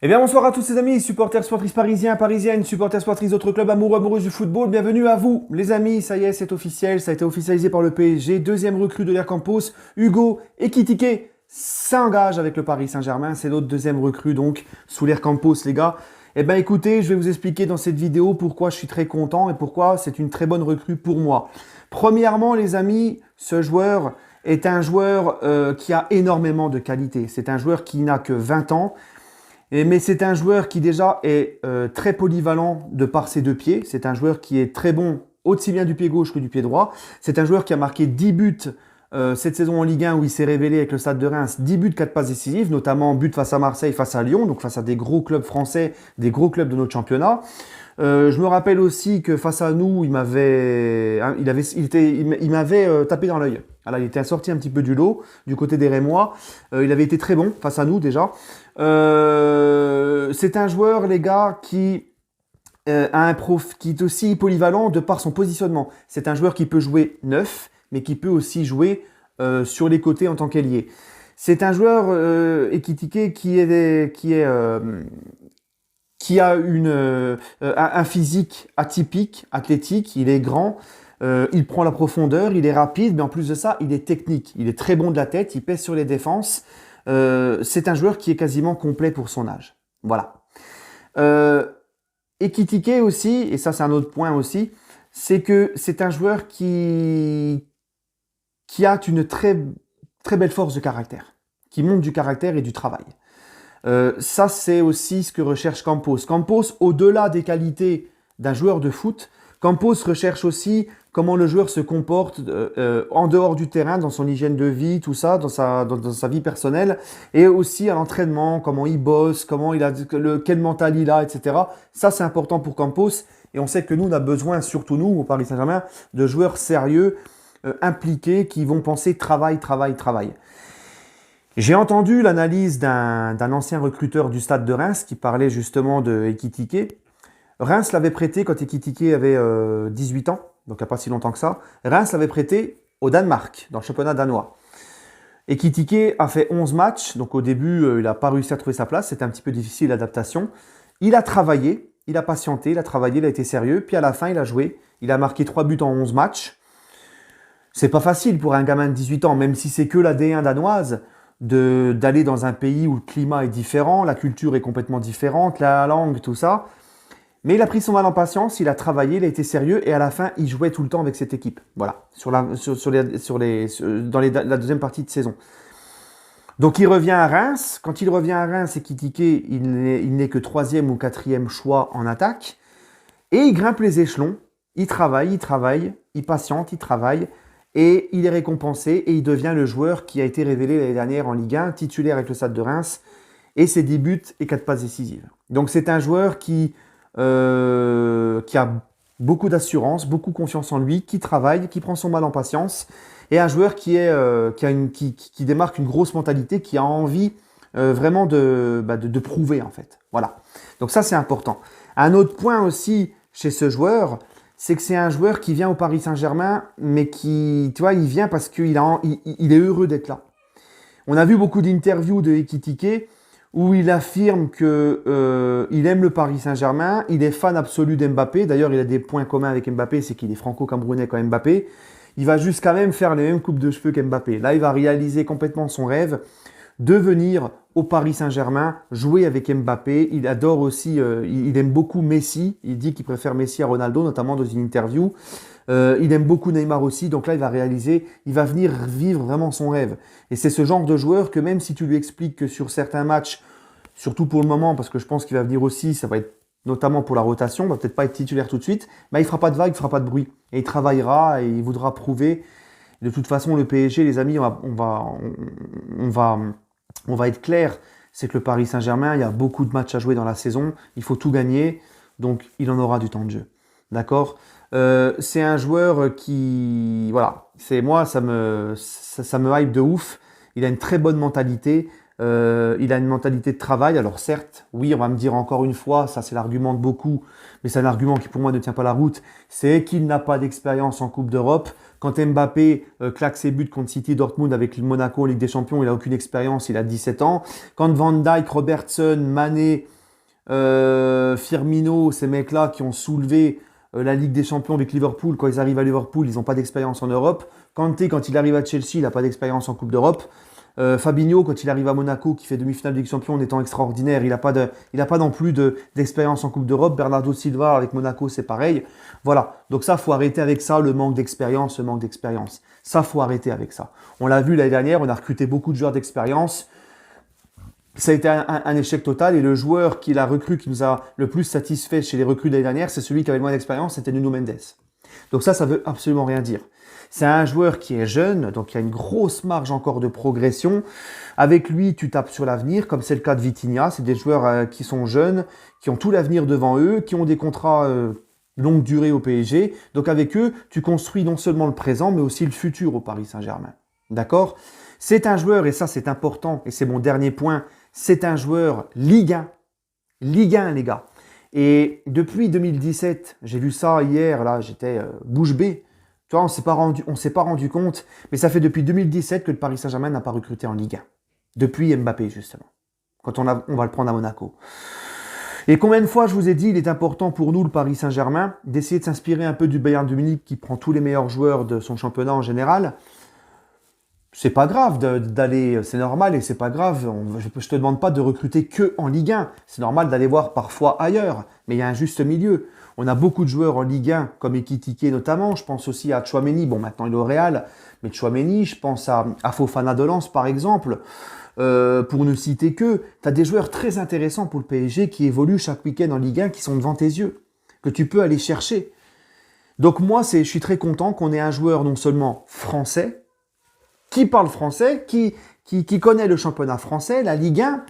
Eh bien, bonsoir à tous ces amis, supporters sportifs parisiens, parisiennes, supporters sportifs d'autres clubs amoureux, amoureuses du football. Bienvenue à vous, les amis. Ça y est, c'est officiel. Ça a été officialisé par le PSG. Deuxième recrue de l'Air Campos, Hugo Ekitike s'engage avec le Paris Saint-Germain. C'est notre deuxième recrue, donc, sous l'Air Campos, les gars. Eh bien, écoutez, je vais vous expliquer dans cette vidéo pourquoi je suis très content et pourquoi c'est une très bonne recrue pour moi. Premièrement, les amis, ce joueur est un joueur qui a énormément de qualité. C'est un joueur qui n'a que 20 ans. Mais c'est un joueur qui déjà est très polyvalent de par ses deux pieds. C'est un joueur qui est très bon aussi bien du pied gauche que du pied droit. C'est un joueur qui a marqué 10 buts cette saison en Ligue 1 où il s'est révélé avec le Stade de Reims. 10 buts, 4 passes décisives, notamment but face à Marseille, face à Lyon, donc face à des gros clubs français, des gros clubs de notre championnat. Je me rappelle aussi que face à nous, il m'avait tapé dans l'œil. Alors, il était sorti un petit peu du lot, du côté des Rémois. Il avait été très bon face à nous déjà. C'est un joueur, les gars, qui qui est aussi polyvalent de par son positionnement. C'est un joueur qui peut jouer neuf, mais qui peut aussi jouer sur les côtés en tant qu'ailier. C'est un joueur Ekitike qui a un physique atypique, athlétique. Il est grand, il prend la profondeur, il est rapide, mais en plus de ça, il est technique. Il est très bon de la tête, il pèse sur les défenses. C'est un joueur qui est quasiment complet pour son âge. Voilà. Ekitike aussi, et ça c'est un autre point aussi, c'est que c'est un joueur qui a une très, très belle force de caractère, qui montre du caractère et du travail. Ça, c'est aussi ce que recherche Campos. Campos, au-delà des qualités d'un joueur de foot, Campos recherche aussi comment le joueur se comporte en dehors du terrain, dans son hygiène de vie, tout ça, dans sa vie personnelle, et aussi à l'entraînement, comment il bosse, quel mental il a, etc. Ça, c'est important pour Campos, et on sait que nous, on a besoin, surtout nous, au Paris Saint-Germain, de joueurs sérieux, impliqués, qui vont penser travail, travail, travail. J'ai entendu l'analyse d'un ancien recruteur du Stade de Reims qui parlait justement de Ekitike. Reims l'avait prêté quand Ekitike avait 18 ans, donc il n'y a pas si longtemps que ça. Reims l'avait prêté au Danemark, dans le championnat danois. Ekitike a fait 11 matchs, donc au début, il n'a pas réussi à trouver sa place, c'était un petit peu difficile l'adaptation. Il a travaillé, il a patienté, il a travaillé, il a été sérieux, puis à la fin, il a joué. Il a marqué 3 buts en 11 matchs. C'est pas facile pour un gamin de 18 ans, même si c'est que la D1 danoise, d'aller dans un pays où le climat est différent, la culture est complètement différente, la langue, tout ça. Mais il a pris son mal en patience, il a travaillé, il a été sérieux et à la fin, il jouait tout le temps avec cette équipe. Voilà, dans la deuxième partie de saison. Donc il revient à Reims. Quand il revient à Reims, Ekitike, il n'est que 3e ou 4e choix en attaque. Et il grimpe les échelons, il travaille, il patiente, il travaille. Et il est récompensé et il devient le joueur qui a été révélé l'année dernière en Ligue 1, titulaire avec le Stade de Reims, et ses 10 buts et 4 passes décisives. Donc c'est un joueur qui a beaucoup d'assurance, beaucoup confiance en lui, qui travaille, qui prend son mal en patience, et un joueur qui démarque une grosse mentalité, qui a envie vraiment de prouver en fait. Voilà. Donc ça c'est important. Un autre point aussi chez ce joueur, c'est que c'est un joueur qui vient au Paris Saint-Germain, mais qui, tu vois, il vient parce qu'il il est heureux d'être là. On a vu beaucoup d'interviews de Ekitike où il affirme que il aime le Paris Saint-Germain, il est fan absolu d'Mbappé. D'ailleurs, il a des points communs avec Mbappé, c'est qu'il est franco-camerounais comme Mbappé. Il va jusqu'à même faire les mêmes coupes de cheveux qu'Mbappé. Là, il va réaliser complètement son rêve de venir au Paris Saint-Germain, jouer avec Mbappé. Il adore aussi, il aime beaucoup Messi. Il dit qu'il préfère Messi à Ronaldo, notamment dans une interview. Il aime beaucoup Neymar aussi. Donc là, il va venir vivre vraiment son rêve. Et c'est ce genre de joueur que même si tu lui expliques que sur certains matchs, surtout pour le moment, parce que je pense qu'il va venir aussi, ça va être notamment pour la rotation, il va peut-être pas être titulaire tout de suite, mais il fera pas de vague, il fera pas de bruit. Et il travaillera et il voudra prouver. De toute façon, le PSG, les amis, on va être clair, c'est que le Paris Saint-Germain, il y a beaucoup de matchs à jouer dans la saison, il faut tout gagner, donc il en aura du temps de jeu. D'accord. C'est un joueur qui, voilà, ça me hype de ouf, il a une très bonne mentalité, il a une mentalité de travail. Alors certes, oui, on va me dire encore une fois, ça c'est l'argument de beaucoup, mais c'est un argument qui pour moi ne tient pas la route, c'est qu'il n'a pas d'expérience en Coupe d'Europe. Quand Mbappé claque ses buts contre City Dortmund avec Monaco en Ligue des Champions, il n'a aucune expérience, il a 17 ans. Quand Van Dijk, Robertson, Mané Firmino, ces mecs-là qui ont soulevé la Ligue des Champions avec Liverpool, quand ils arrivent à Liverpool, ils n'ont pas d'expérience en Europe. Kanté, quand il arrive à Chelsea, il n'a pas d'expérience en Coupe d'Europe. Fabinho, quand il arrive à Monaco, qui fait demi-finale de Ligue des Champions en étant extraordinaire, il n'a pas non plus d'expérience en Coupe d'Europe. Bernardo Silva avec Monaco, c'est pareil. Voilà, donc ça, faut arrêter avec ça, le manque d'expérience, le manque d'expérience. Ça, faut arrêter avec ça. On l'a vu l'année dernière, on a recruté beaucoup de joueurs d'expérience. Ça a été un échec total et le joueur qui l'a recru, qui nous a le plus satisfait chez les recrues de l'année dernière, c'est celui qui avait le moins d'expérience, c'était Nuno Mendes. Donc ça veut absolument rien dire. C'est un joueur qui est jeune, donc il y a une grosse marge encore de progression. Avec lui, tu tapes sur l'avenir, comme c'est le cas de Vitinha. C'est des joueurs qui sont jeunes, qui ont tout l'avenir devant eux, qui ont des contrats longue durée au PSG. Donc avec eux, tu construis non seulement le présent, mais aussi le futur au Paris Saint-Germain. D'accord ? C'est un joueur, et ça c'est important, et c'est mon dernier point, c'est un joueur Ligue 1. Ligue 1, les gars. Et depuis 2017, j'ai vu ça hier, là, j'étais bouche bée. Tu vois, on s'est pas rendu compte, mais ça fait depuis 2017 que le Paris Saint-Germain n'a pas recruté en Ligue 1. Depuis Mbappé, justement. Quand on va le prendre à Monaco. Et combien de fois je vous ai dit, il est important pour nous, le Paris Saint-Germain, d'essayer de s'inspirer un peu du Bayern de Munich qui prend tous les meilleurs joueurs de son championnat en général. C'est pas grave d'aller, c'est normal et c'est pas grave. Je te demande pas de recruter que en Ligue 1. C'est normal d'aller voir parfois ailleurs, mais il y a un juste milieu. On a beaucoup de joueurs en Ligue 1, comme Ekitike notamment. Je pense aussi à Tchouaméni. Bon, maintenant il est au Real, mais Tchouaméni, je pense à Fofana de Lens par exemple. Pour ne citer que, tu as des joueurs très intéressants pour le PSG qui évoluent chaque week-end en Ligue 1, qui sont devant tes yeux, que tu peux aller chercher. Donc moi, je suis très content qu'on ait un joueur non seulement français, qui parle français, qui connaît le championnat français, la Ligue 1,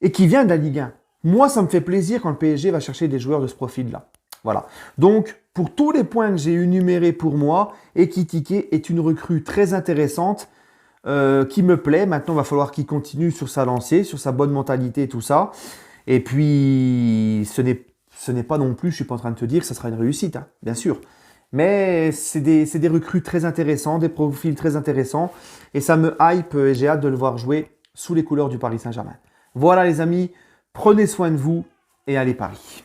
et qui vient de la Ligue 1. Moi, ça me fait plaisir quand le PSG va chercher des joueurs de ce profil-là. Voilà. Donc, pour tous les points que j'ai énumérés pour moi, Ekitike est une recrue très intéressante, qui me plaît. Maintenant, il va falloir qu'il continue sur sa lancée, sur sa bonne mentalité et tout ça. Et puis, ce n'est pas non plus, je suis pas en train de te dire que ça sera une réussite, hein, bien sûr. Mais c'est des recrues très intéressants, des profils très intéressants. Et ça me hype et j'ai hâte de le voir jouer sous les couleurs du Paris Saint-Germain. Voilà les amis, prenez soin de vous et allez Paris.